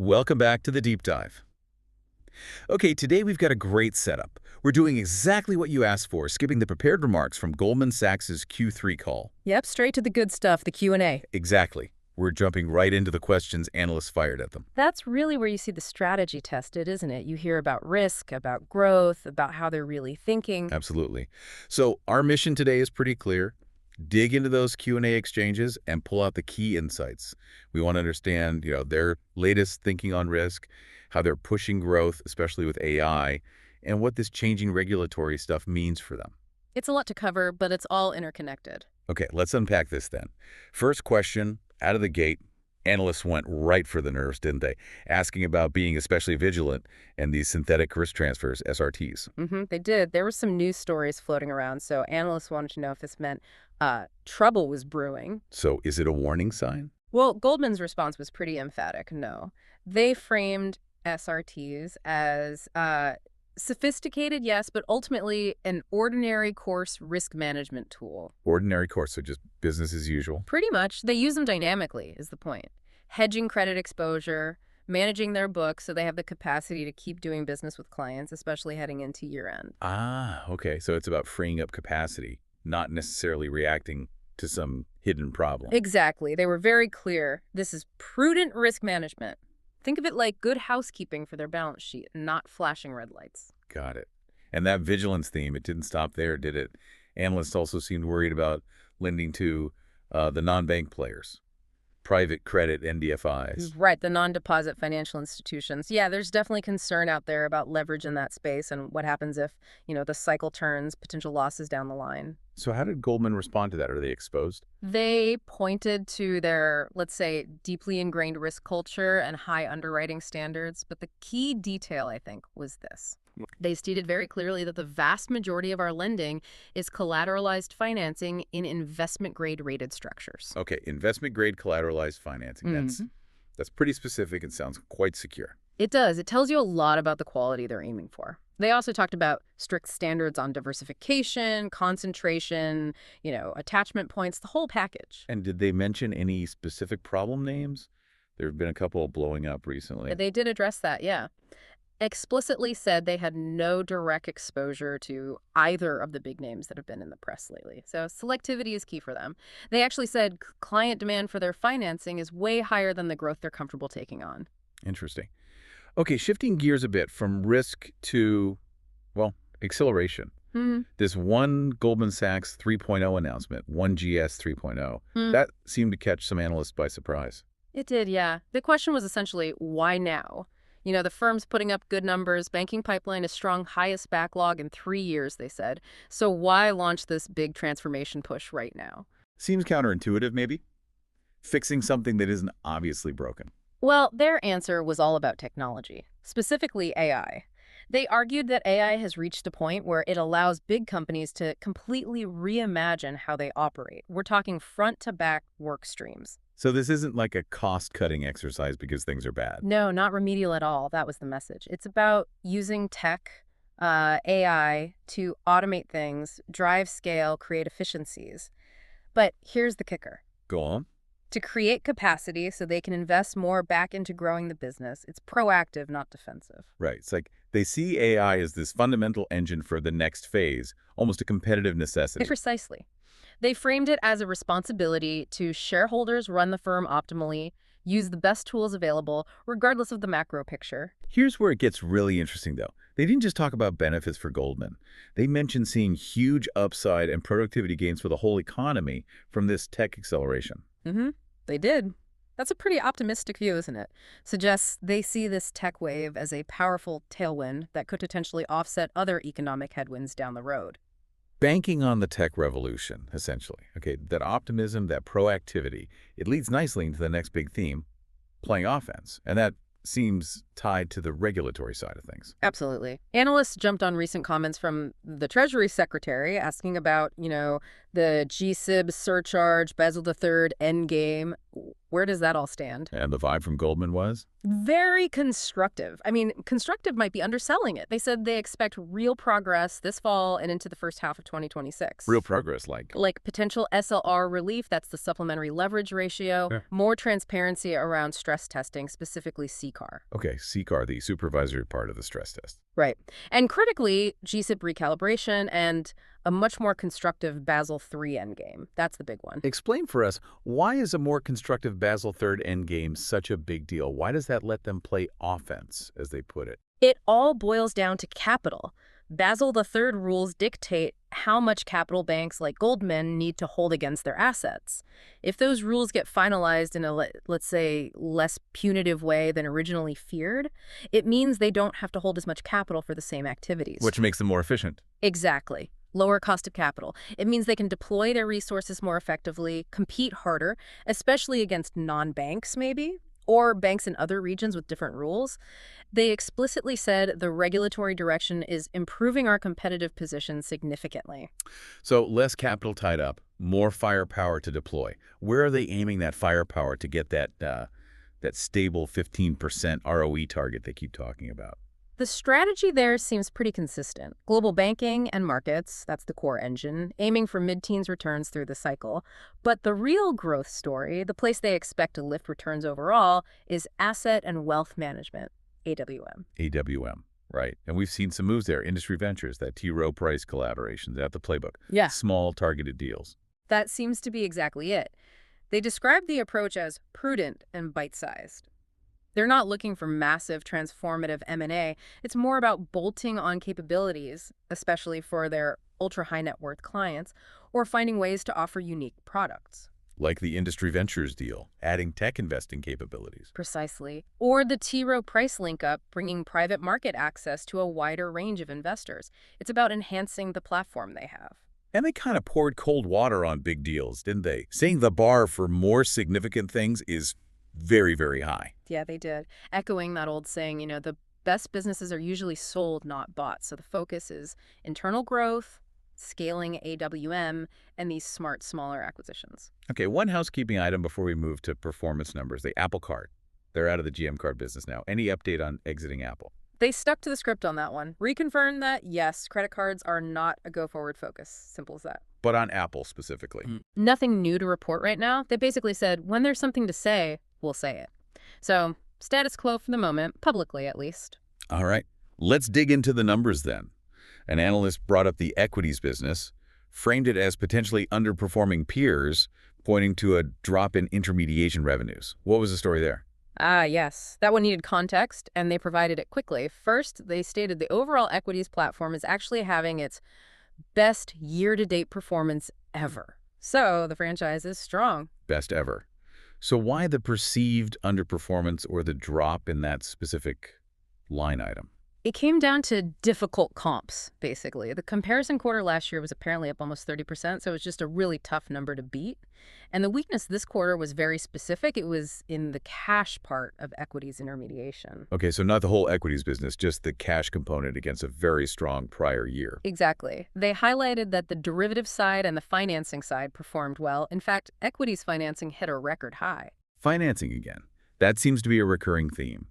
Welcome back to the deep dive. Okay, today we've got a great setup. We're doing exactly what you asked for, skipping the prepared remarks from Goldman Sachs' Q3 call. Yep, straight to the good stuff, the Q&A. Exactly. We're jumping right into the questions analysts fired at them. That's really where you see the strategy tested, isn't it? You hear about risk, about growth, about how they're really thinking. Absolutely. So our mission today is pretty clear. Dig into those Q&A exchanges and pull out the key insights. We want to understand, their latest thinking on risk, how they're pushing growth, especially with AI, and what this changing regulatory stuff means for them. It's a lot to cover, but it's all interconnected. Okay, let's unpack this then. First question, out of the gate, analysts went right for the nerves, didn't they? Asking about being especially vigilant and these synthetic risk transfers, SRTs. They did. There were some news stories floating around, so analysts wanted to know if this meant trouble was brewing. So is it a warning sign? Well, Goldman's response was pretty emphatic, no. They framed SRTs as sophisticated, yes, but ultimately an ordinary course risk management tool. Ordinary course, so just business as usual. Pretty much. They use them dynamically, is the point. Hedging credit exposure, managing their books so they have the capacity to keep doing business with clients, especially heading into year-end. Ah, okay. So it's about freeing up capacity, not necessarily reacting to some hidden problem. Exactly. They were very clear. This is prudent risk management. Think of it like good housekeeping for their balance sheet, not flashing red lights. Got it. And that vigilance theme, it didn't stop there, did it? Analysts also seemed worried about lending to the non-bank players, private credit NDFIs. Right, the non-deposit financial institutions. Yeah, there's definitely concern out there about leverage in that space and what happens if, the cycle turns, potential losses down the line. So how did Goldman respond to that? Are they exposed? They pointed to their, let's say, deeply ingrained risk culture and high underwriting standards. But the key detail, I think, was this. They stated very clearly that the vast majority of our lending is collateralized financing in investment-grade rated structures. Okay, investment-grade collateralized financing. That's pretty specific and sounds quite secure. It does. It tells you a lot about the quality they're aiming for. They also talked about strict standards on diversification, concentration, attachment points, the whole package. And did they mention any specific problem names? There have been a couple blowing up recently. They did address that, yeah. Explicitly said they had no direct exposure to either of the big names that have been in the press lately. So selectivity is key for them. They actually said client demand for their financing is way higher than the growth they're comfortable taking on. Interesting. Okay, shifting gears a bit from risk to, acceleration. This one Goldman Sachs 3.0 announcement, 1GS 3.0, that seemed to catch some analysts by surprise. It did, yeah. The question was essentially, why now? The firm's putting up good numbers. Banking pipeline is strong, highest backlog in 3 years, they said. So why launch this big transformation push right now? Seems counterintuitive, maybe? Fixing something that isn't obviously broken. Well, their answer was all about technology, specifically AI. They argued that AI has reached a point where it allows big companies to completely reimagine how they operate. We're talking front-to-back work streams. So this isn't like a cost-cutting exercise because things are bad. No, not remedial at all. That was the message. It's about using tech, AI, to automate things, drive scale, create efficiencies. But here's the kicker. Go on. To create capacity so they can invest more back into growing the business. It's proactive, not defensive. Right. It's like they see AI as this fundamental engine for the next phase, almost a competitive necessity. Precisely. They framed it as a responsibility to shareholders run the firm optimally, use the best tools available, regardless of the macro picture. Here's where it gets really interesting, though. They didn't just talk about benefits for Goldman. They mentioned seeing huge upside and productivity gains for the whole economy from this tech acceleration. They did. That's a pretty optimistic view, isn't it? Suggests they see this tech wave as a powerful tailwind that could potentially offset other economic headwinds down the road. Banking on the tech revolution, essentially. Okay, that optimism, that proactivity, it leads nicely into the next big theme, playing offense. And that seems tied to the regulatory side of things. Absolutely. Analysts jumped on recent comments from the Treasury Secretary asking about, the GSIB surcharge, Basel III endgame. Where does that all stand? And the vibe from Goldman was? Very constructive. I mean, constructive might be underselling it. They said they expect real progress this fall and into the first half of 2026. Real progress, like? Like potential SLR relief, that's the supplementary leverage ratio, Yeah. more transparency around stress testing, specifically CCAR. Okay, CCAR, the supervisory part of the stress test. Right. And critically, GSIB recalibration and a much more constructive Basel III endgame. That's the big one. Explain for us, why is a more constructive Basel III endgame such a big deal? Why does that let them play offense, as they put it? It all boils down to capital. Basel III rules dictate how much capital banks like Goldman need to hold against their assets. If those rules get finalized in a, let's say, less punitive way than originally feared, it means they don't have to hold as much capital for the same activities. Which makes them more efficient. Exactly. Lower cost of capital. It means they can deploy their resources more effectively, compete harder, especially against non-banks maybe, or banks in other regions with different rules. They explicitly said the regulatory direction is improving our competitive position significantly. So less capital tied up, more firepower to deploy. Where are they aiming that firepower to get that stable 15% ROE target they keep talking about? The strategy there seems pretty consistent. Global banking and markets, that's the core engine, aiming for mid-teens returns through the cycle. But the real growth story, the place they expect to lift returns overall, is asset and wealth management, AWM. AWM, right. And we've seen some moves there. Industry Ventures, that T. Rowe Price collaborations at the playbook. Yeah. Small targeted deals. That seems to be exactly it. They describe the approach as prudent and bite-sized. They're not looking for massive, transformative M&A. It's more about bolting on capabilities, especially for their ultra-high net worth clients, or finding ways to offer unique products. Like the Industry Ventures deal, adding tech investing capabilities. Precisely. Or the T. Rowe Price link-up, bringing private market access to a wider range of investors. It's about enhancing the platform they have. And they kind of poured cold water on big deals, didn't they? Saying the bar for more significant things is very, very high. Yeah, they did. Echoing that old saying, the best businesses are usually sold, not bought. So the focus is internal growth, scaling AWM, and these smart, smaller acquisitions. Okay, one housekeeping item before we move to performance numbers. The Apple Card. They're out of the GM card business now. Any update on exiting Apple? They stuck to the script on that one. Reconfirmed that, yes, credit cards are not a go-forward focus. Simple as that. But on Apple specifically. Nothing new to report right now. They basically said, when there's something to say, we'll say it. So, status quo for the moment, publicly at least. All right. Let's dig into the numbers then. An analyst brought up the equities business, framed it as potentially underperforming peers, pointing to a drop in intermediation revenues. What was the story there? Ah, yes. That one needed context, and they provided it quickly. First, they stated the overall equities platform is actually having its best year-to-date performance ever. So, the franchise is strong. Best ever. So why the perceived underperformance or the drop in that specific line item? It came down to difficult comps, basically. The comparison quarter last year was apparently up almost 30%, so it was just a really tough number to beat. And the weakness this quarter was very specific. It was in the cash part of equities intermediation. Okay, so not the whole equities business, just the cash component against a very strong prior year. Exactly. They highlighted that the derivative side and the financing side performed well. In fact, equities financing hit a record high. Financing again. That seems to be a recurring theme.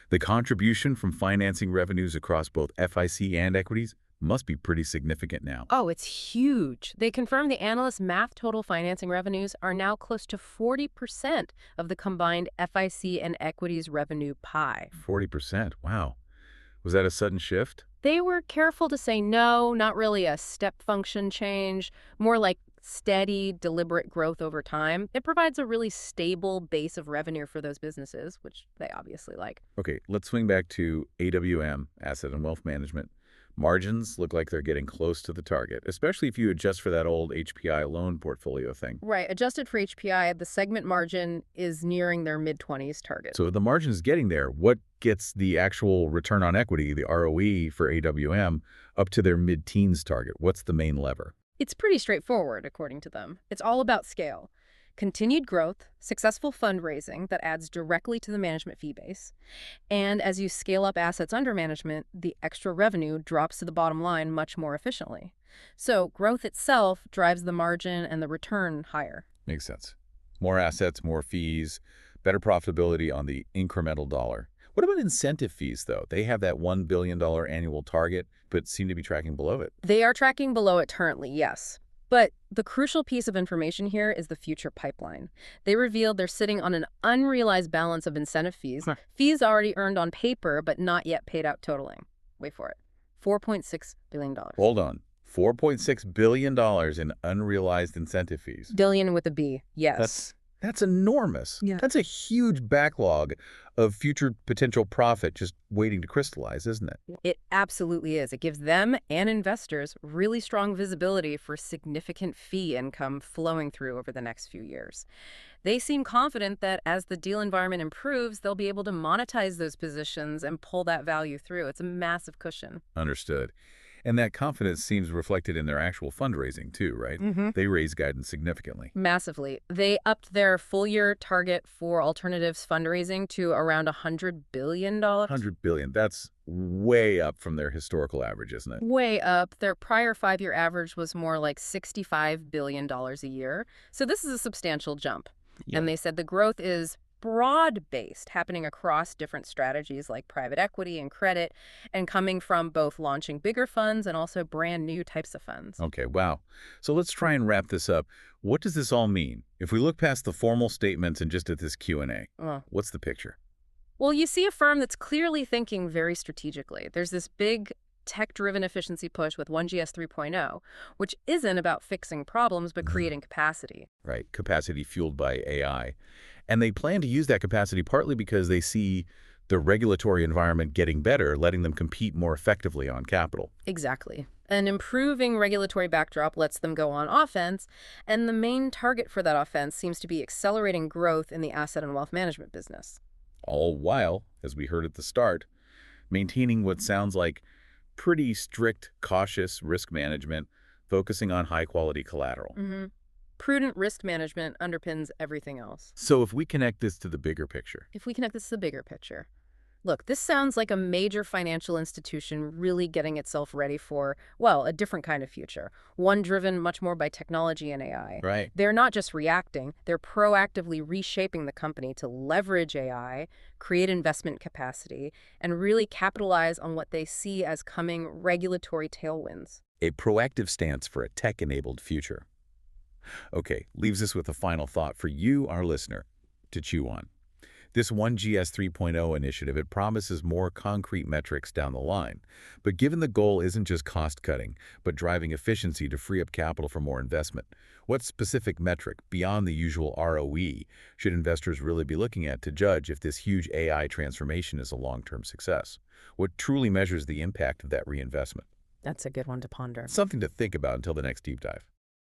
The contribution from financing revenues across both FIC and equities must be pretty significant now. Oh, it's huge. They confirmed the analyst math total financing revenues are now close to 40% of the combined FIC and equities revenue pie. 40%, wow. Was that a sudden shift? They were careful to say no, not really a step function change, more like steady, deliberate growth over time. It provides a really stable base of revenue for those businesses, which they obviously like. Okay, let's swing back to AWM, Asset and Wealth Management. Margins look like they're getting close to the target, especially if you adjust for that old HPI loan portfolio thing. Right. Adjusted for HPI, the segment margin is nearing their mid-20s target. So the margin is getting there. What gets the actual return on equity, the ROE for AWM, up to their mid-teens target? What's the main lever? It's pretty straightforward, according to them. It's all about scale. Continued growth, successful fundraising that adds directly to the management fee base, and as you scale up assets under management, the extra revenue drops to the bottom line much more efficiently. So growth itself drives the margin and the return higher. Makes sense. More assets, more fees, better profitability on the incremental dollar. What about incentive fees, though? They have that $1 billion annual target, but seem to be tracking below it. They are tracking below it currently, yes. But the crucial piece of information here is the future pipeline. They revealed they're sitting on an unrealized balance of incentive fees, fees already earned on paper but not yet paid out totaling. Wait for it. $4.6 billion. Hold on. $4.6 billion in unrealized incentive fees. Billion with a B, yes. That's enormous. Yeah. That's a huge backlog of future potential profit just waiting to crystallize, isn't it? It absolutely is. It gives them and investors really strong visibility for significant fee income flowing through over the next few years. They seem confident that as the deal environment improves, they'll be able to monetize those positions and pull that value through. It's a massive cushion. Understood. And that confidence seems reflected in their actual fundraising, too, right? They raised guidance significantly. Massively. They upped their full-year target for alternatives fundraising to around $100 billion. $100 billion. That's way up from their historical average, isn't it? Way up. Their prior 5-year average was more like $65 billion a year. So this is a substantial jump. Yeah. And they said the growth is broad-based, happening across different strategies like private equity and credit, and coming from both launching bigger funds and also brand new types of funds. Okay, wow. So let's try and wrap this up. What does this all mean? If we look past the formal statements and just at this Q&A, what's the picture? Well, you see a firm that's clearly thinking very strategically. There's this big tech-driven efficiency push with 1GS 3.0, which isn't about fixing problems, but creating capacity. Right, capacity fueled by AI. And they plan to use that capacity partly because they see the regulatory environment getting better, letting them compete more effectively on capital. Exactly. An improving regulatory backdrop lets them go on offense, and the main target for that offense seems to be accelerating growth in the asset and wealth management business. All while, as we heard at the start, maintaining what sounds like pretty strict, cautious risk management, focusing on high-quality collateral. Prudent risk management underpins everything else. So if we connect this to the bigger picture, Look, this sounds like a major financial institution really getting itself ready for, well, a different kind of future, one driven much more by technology and AI. right? They're not just reacting, they're proactively reshaping the company to leverage AI, create investment capacity, and really capitalize on what they see as coming regulatory tailwinds. A proactive stance for a tech-enabled future. Okay, leaves us with a final thought for you, our listener, to chew on. This 1GS 3.0 initiative, it promises more concrete metrics down the line. But given the goal isn't just cost-cutting, but driving efficiency to free up capital for more investment, what specific metric, beyond the usual ROE, should investors really be looking at to judge if this huge AI transformation is a long-term success? What truly measures the impact of that reinvestment? That's a good one to ponder. Something to think about until the next deep dive.